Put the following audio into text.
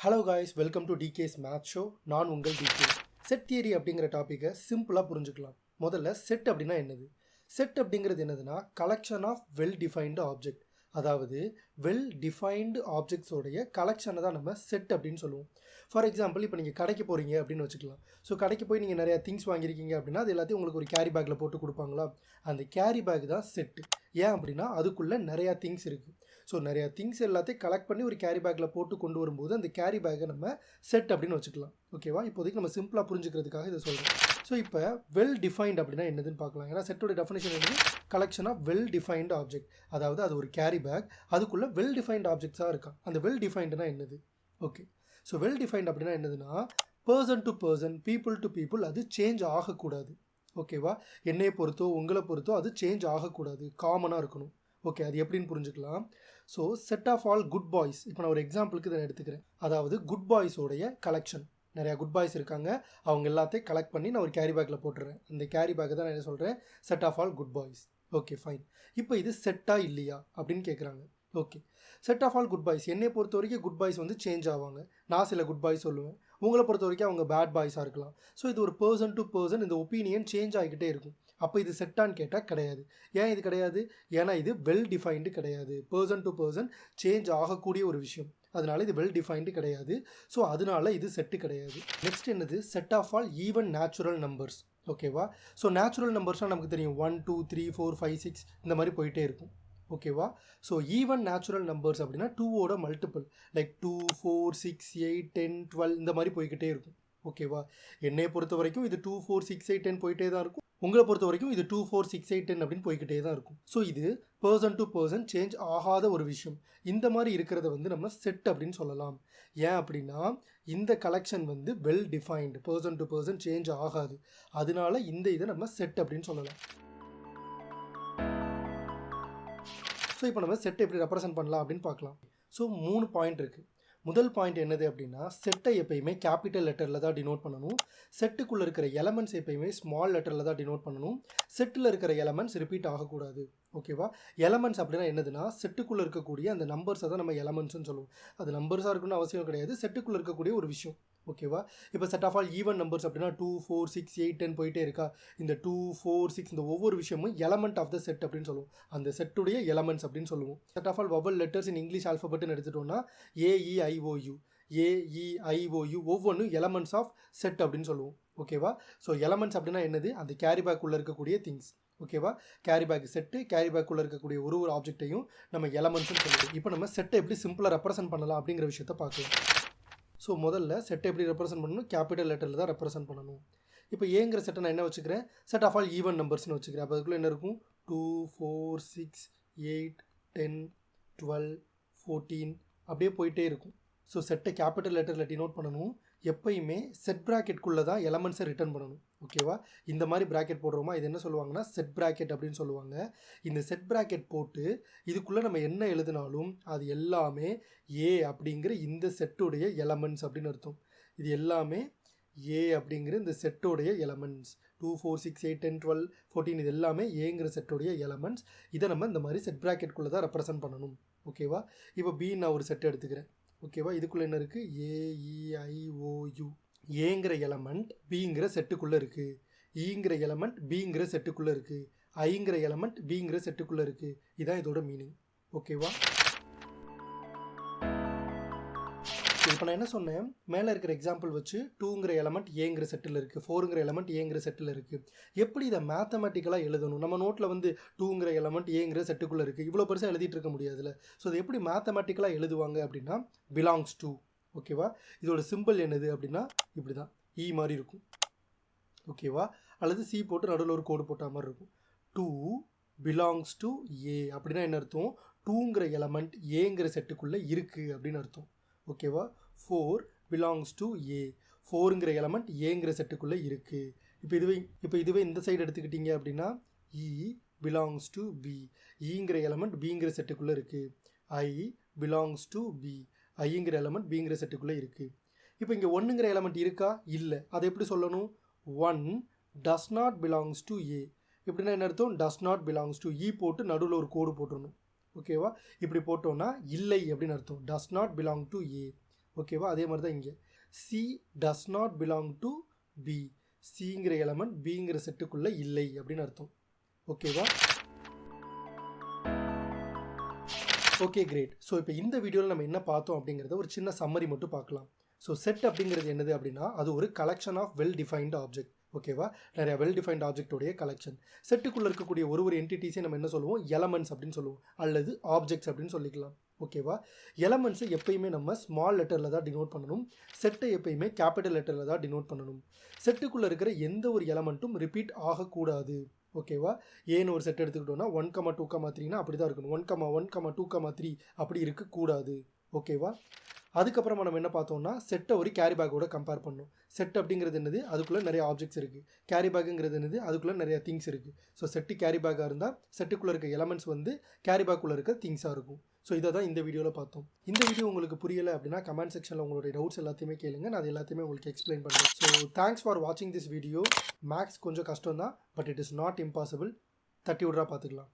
Hello guys, welcome to decays math show. நான் உங்கள் decay. Set theory அப்படிங்கிற டாப்பிக்கை சிம்பிளாக புரிஞ்சுக்கலாம். முதல்ல செட் அப்படின்னா என்னது? செட் அப்படிங்கிறது என்னதுன்னா collection of well defined object. அதாவது வெல் டிஃபைன்டு ஆப்ஜெக்ட்ஸோடைய கலெக்ஷனை தான் நம்ம செட் அப்படின்னு சொல்லுவோம். ஃபார் எக்ஸாம்பிள், இப்போ நீங்கள் கடைக்கு போகிறீங்க அப்படின்னு வச்சுக்கலாம். ஸோ கடைக்கு போய் நீங்கள் நிறையா திங்ஸ் வாங்கியிருக்கீங்க அப்படின்னா அது எல்லாத்தையும் உங்களுக்கு ஒரு கேரி பேக்கில் போட்டு கொடுப்பாங்களா? அந்த கேரி பேக் தான் செட்டு. ஏன் அப்படின்னா அதுக்குள்ளே நிறையா திங்ஸ் இருக்குது. ஸோ நிறையா திங்ஸ் எல்லாத்தையும் கலெக்ட் பண்ணி ஒரு கேரி பேக்கில் போட்டு கொண்டு வரும்போது அந்த கேரி பேக்கை நம்ம செட் அப்படின்னு வச்சுக்கலாம். ஓகேவா? இப்போதைக்கு நம்ம சிம்பிளாக புரிஞ்சுக்கிறதுக்காக இதை சொல்கிறோம். ஸோ இப்போ வெல் டிஃபைன்ட் அப்படின்னா என்னதுன்னு பார்க்கலாம். ஏன்னா செட்டோட டெஃபினேஷன் என்னது? Collection of well defined object. அதாவது அது ஒரு கேரி பேக், அதுக்குள்ளே வெல் டிஃபைன்டு ஆப்ஜெக்ட்ஸாக இருக்கா. அந்த வெல் டிஃபைன்டுனா என்னது? ஓகே, ஸோ வெல் டிஃபைன்ட் அப்படின்னா என்னதுன்னா person to person, people to people அது சேஞ்ச் ஆகக்கூடாது. ஓகேவா? என்னையை பொறுத்தோ உங்களை பொறுத்தோ அது சேஞ்ச் ஆகக்கூடாது, காமனாக இருக்கணும். ஓகே, அது எப்படின்னு புரிஞ்சுக்கலாம். So set of all good boys, இப்போ நான் ஒரு எக்ஸாம்பிளுக்கு இதை எடுத்துக்கிறேன். அதாவது குட் பாய்ஸோடைய கலெக்ஷன், நிறையா குட் பாய்ஸ் இருக்காங்க, அவங்க எல்லாத்தையும் கலெக்ட் பண்ணி நான் ஒரு கேரி பேக்கில் போட்டுறேன். அந்த கேரி பேக்கை தான் நான் என்ன சொல்கிறேன்? Set of all good boys. Okay fine. இப்போ இது செட்டாக இல்லையா அப்படின்னு கேட்குறாங்க. ஓகே, set of all good boys, என்னை பொறுத்த வரைக்கும் குட் பாய்ஸ் வந்து சேஞ்ச் ஆவாங்க. நான் சில குட் பாய்ஸ் சொல்லுவேன், உங்களை பொறுத்த வரைக்கும் அவங்க பேட் பாய்ஸாக இருக்கலாம். ஸோ இது ஒரு பர்சன் டு பர்சன் இந்த ஒப்பீனியன் சேஞ்ச் ஆகிக்கிட்டே இருக்கும். அப்போ இது செட்டான்னு கேட்டால் கிடையாது. ஏன் இது கிடையாது? ஏன்னா இது வெல் டிஃபைன்டு கிடையாது. பர்சன் டு பர்சன் சேஞ்ச் ஆகக்கூடிய ஒரு விஷயம், அதனால இது வெல் டிஃபைன்டு கிடையாது. ஸோ அதனால இது செட்டு கிடையாது. நெக்ஸ்ட் என்னது? Set of all even natural numbers. ஓகேவா? ஸோ நேச்சுரல் நம்பர்ஸ்னால் நமக்கு தெரியும் 1 2 3 4 5 6 இந்த மாதிரி போயிட்டே இருக்கும். ஓகேவா? ஸோ ஈவன் நேச்சுரல் நம்பர்ஸ் அப்படின்னா 2ஓட மல்டிபிள், லைக் 2 4 6 8 10 12 இந்த மாதிரி போய்கிட்டே இருக்கும். ஓகேவா? என்னையை பொறுத்த வரைக்கும் இது 2 4 6 8 10 போயிட்டே தான் இருக்கும். உங்களை பொறுத்த வரைக்கும் இது 2 4 6 8 10 அப்படின்னு போய்கிட்டே தான் இருக்கும். ஸோ இது பர்சன் டு பர்சன் சேஞ்ச் ஆகாத ஒரு விஷயம். இந்த மாதிரி இருக்கிறத வந்து நம்ம செட் அப்படின்னு சொல்லலாம். ஏன் அப்படின்னா இந்த கலெக்ஷன் வந்து well defined, person to person change ஆகாது. அதனால இந்த இதை நம்ம செட் அப்படின்னு சொல்லலாம். ஸோ இப்போ நம்ம செட்டை எப்படி ரெப்ரசென்ட் பண்ணலாம் அப்படின்னு பார்க்கலாம். ஸோ 3 பாயிண்ட் இருக்குது. முதல் பாயிண்ட் என்னது அப்படின்னா செட்டை எப்பயுமே கேபிட்டல் லெட்டரில் தான் டினோட் பண்ணணும். செட்டுக்குள்ளே இருக்கிற எலமெண்ட்ஸ் எப்பயுமே ஸ்மால் லெட்டரில் தான் டினோட் பண்ணணும். செட்டில் இருக்கிற எலமெண்ட்ஸ் ரிப்பீட் ஆகக்கூடாது. ஓகேவா? எலமெண்ட்ஸ் அப்படின்னா என்னதுன்னா செட்டுக்குள்ளே இருக்கக்கூடிய அந்த நம்பர்ஸை தான் நம்ம எலமெண்ட்ஸ்னு சொல்லுவோம். அது நம்பர்ஸாக இருக்குன்னு அவசியம் கிடையாது, செட்டுக்குள்ளே இருக்கக்கூடிய ஒரு விஷயம். ஓகேவா? இப்போ set of all even numbers அப்படின்னா 2 4 6 8 10 போயிட்டே இருக்கா. இந்த 2 4 6 இந்த ஒவ்வொரு விஷயமும் எலமெண்ட் ஆஃப் த செட் அப்படின்னு சொல்லுவோம். அந்த செட்டுடைய எலமெண்ட்ஸ் அப்படின்னு சொல்லுவோம். Set of all vowel letters in English ஆல்ஃபபெட்னு எடுத்துட்டோம்னா AEIOU, AEIOU ஒவ்வொன்றும் எலமெண்ட்ஸ் ஆஃப் செட் அப்படின்னு சொல்லுவோம். ஓகேவா? ஸோ எலமெண்ட்ஸ் அப்படின்னா என்னது? அந்த கேரி பேக் உள்ள இருக்கக்கூடிய திங்ஸ். ஓகேவா? கேரி பேக் செட்டு, கேரி பேக்குள்ளே இருக்கக்கூடிய ஒரு ஆப்ஜெக்டையும் நம்ம எலமெண்ட்ஸ்னு சொல்லுவோம். இப்போ நம்ம செட்டை எப்படி சிம்பிளாக ரெப்ரசென்ட் பண்ணலாம் அப்படிங்கிற விஷயத்தை பார்க்கலாம். ஸோ முதல்ல செட்டை எப்படி ரெப்ரசென்ட் பண்ணணும்? கேபிட்டல் லெட்டரில் தான் ரெப்ரசென்ட் பண்ணணும். இப்போ ஏங்கிற செட்டை நான் என்ன வச்சுக்கிறேன்? செட் ஆஃப் ஆல் ஈவன் நம்பர்ஸ்னு வச்சுக்கிறேன். அப்போ அதுக்குள்ளே என்ன இருக்கும்? 2 4 6 8 10 12 14 அப்படியே போயிட்டே இருக்கும். ஸோ செட்டை கேபிட்டல் லெட்டரில் டினோட் பண்ணணும். எப்பயுமே செட் ப்ராக்கெட்குள்ளே தான் எலமெண்ட்ஸை ரிட்டர்ன் பண்ணணும். ஓகேவா? இந்த மாதிரி ப்ராக்கெட் போடுறோமா, இது என்ன சொல்லுவாங்கன்னா செட் ப்ராக்கெட் அப்படின்னு சொல்லுவாங்க. இந்த செட் ப்ராக்கெட் போட்டு இதுக்குள்ளே நம்ம என்ன எழுதினாலும் அது எல்லாமே ஏ அப்படிங்கிற இந்த செட்டுடைய எலமெண்ட்ஸ் அப்படின்னு அர்த்தம். இது எல்லாமே ஏ அப்படிங்கிற இந்த செட்டோடைய எலமெண்ட்ஸ். 2 4 6 8 10 12 14 இது எல்லாமே ஏங்கிற செட்டோடைய எலமெண்ட்ஸ். இதை நம்ம இந்த மாதிரி செட் ப்ராக்கெட்குள்ளே தான் ரெப்ரசென்ட் பண்ணணும். ஓகேவா? இப்போ பி நான் ஒரு செட் எடுத்துக்கிறேன். ஓகேவா? இதுக்குள்ளே என்ன இருக்குது? AEIOU. ஏங்கிற எலமெண்ட் பிங்கிற செட்டுக்குள்ளே இருக்குது, ஈங்கிற எலமெண்ட் பிங்கிற செட்டுக்குள்ளே இருக்குது, ஐங்கிற எலமெண்ட் பிங்கிற செட்டுக்குள்ளே இருக்குது. இதுதான் இதோட மீனிங். ஓகேவா? இப்போ நான் என்ன சொன்னேன்? மேலே இருக்கிற எக்ஸாம்பிள் வச்சு 2ங்கிற எலமெண்ட் ஏங்கிற செட்டில் இருக்குது, 4ங்கிற எலமெண்ட் ஏங்கிற செட்டில் இருக்குது. எப்படி இதை மேத்தமெட்டிக்கலாக எழுதணும்? நம்ம நோட்டில் வந்து 2ங்கிற எலமெண்ட் ஏங்கிற செட்டுக்குள்ளே இருக்குது, இவ்வளோ பெருசாக எழுதிட்டு இருக்க முடியாதுல்ல. ஸோ அதை எப்படி மேத்தமெட்டிக்கலாக எழுதுவாங்க அப்படின்னா பிலாங்ஸ் டு. ஓகேவா? இதோட சிம்பிள் என்னது அப்படின்னா இப்படி தான், இ மாதிரி இருக்கும். ஓகேவா? அல்லது சி போட்டு நடுவில் ஒரு கோடு போட்ட மாதிரி இருக்கும். 2 பிலாங்ஸ் டு ஏ அப்படின்னா என்ன அர்த்தம்? 2ங்கிற எலமெண்ட் ஏங்கிற செட்டுக்குள்ளே இருக்குது அப்படின்னு அர்த்தம். ஓகேவா? 4 பிலாங்ஸ் டு ஏ, 4ங்கிற எலமெண்ட் ஏங்கிற செட்டுக்குள்ளே இருக்குது. இப்போ இதுவே இந்த சைடு எடுத்துக்கிட்டீங்க அப்படின்னா இ பிலாங்ஸ் டு பி, ஈங்கிற எலமெண்ட் பிங்கிற செட்டுக்குள்ளே இருக்குது. ஐ பிலாங்ஸ் டு பி, ஐங்கிற எலமெண்ட் பிங்கிற செட்டுக்குள்ளே இருக்குது. இப்போ இங்கே 1ங்கிற எலமெண்ட் இருக்கா? இல்லை. அதை எப்படி சொல்லணும்? 1 டஸ் நாட் பிலாங்ஸ் டு ஏ. எப்படின்னா என்ன அர்த்தம்? டஸ் நாட் பிலாங்ஸ் டு, இ போட்டு நடுவில் ஒரு கோடு போட்டுடணும். ஓகேவா? இப்படி போட்டோன்னா இல்லை அப்படின்னு அர்த்தம். Does not belong to A. ஓகேவா? அதே மாதிரி தான் இங்கே C does not belong to B. சிங்கிற எலமெண்ட் பிங்கிற செட்டுக்குள்ளே இல்லை அப்படின்னு அர்த்தம். ஓகேவா? Okay, great. ஸோ இப்போ இந்த வீடியோவில் நம்ம என்ன பார்த்தோம் அப்படிங்கிறத ஒரு சின்ன சம்மரி மட்டும் பார்க்கலாம். ஸோ செட் அப்படிங்கிறது என்னது அப்படின்னா அது ஒரு collection of well defined object. ஓகேவா? நிறைய வெல் டிஃபைன்ட் ஆப்ஜெக்டோடைய கலெக்ஷன். செட்டுக்குள்ளே இருக்கக்கூடிய ஒரு என்டிட்டிஸை நம்ம என்ன சொல்லுவோம்? எலமெண்ட்ஸ் அப்படின்னு சொல்லுவோம், அல்லது ஆப்ஜெக்ட்ஸ் அப்படின்னு சொல்லிக்கலாம். ஓகேவா? எலமெண்ட்ஸை எப்பயுமே நம்ம ஸ்மால் லெட்டரில் தான் டினோட் பண்ணணும். செட்டை எப்பயுமே கேபிட்டல் லெட்டரில் தான் டினோட் பண்ணணும். செட்டுக்குள்ளே இருக்கிற எந்த ஒரு எலமெண்ட்டும் ரிப்பீட் ஆகக்கூடாது. ஓகேவா? ஏன்னு ஒரு செட் எடுத்துக்கிட்டோம்னா 1,2,3னா அப்படி தான் இருக்கணும். 1,1,2,3 அப்படி இருக்கக்கூடாது. ஓகேவா? அதுக்கப்புறமா நம்ம என்ன பார்த்தோம்னா செட்டை ஒரு கேரி பேக்கோட கம்பேர் பண்ணோம். செட் அப்படிங்கிறது என்னது? அதுக்குள்ளே நிறைய ஆப்ஜெக்ட்ஸ் இருக்குது. கேரி பேக்குங்கிறது என்னது? அதுக்குள்ளே நிறைய திங்ஸ் இருக்குது. ஸோ செட்டு கேரி பேக்காக இருந்தால் செட்டுக்குள்ளே இருக்க எலமெண்ட்ஸ் வந்து கேரி பேக்குள்ளே இருக்க திங்ஸாக இருக்கும். ஸோ இதை தான் இந்த வீடியோவில் பார்த்தோம். இந்த வீடியோ உங்களுக்கு புரியலை அப்படின்னா கமெண்ட் செக்ஷனில் உங்களுடைய டவுட்ஸ் எல்லாத்தையுமே கேளுங்க, நான் அது எல்லாத்தையுமே உங்களுக்கு எக்ஸ்பிளைன் பண்ணுறேன். ஸோ தேங்க்ஸ் ஃபார் வாட்சிங் திஸ் வீடியோ. மேக்ஸ் கொஞ்சம் கஷ்டம் தான், but it is not impossible. தட்டி விட்றா பார்த்துக்கலாம்.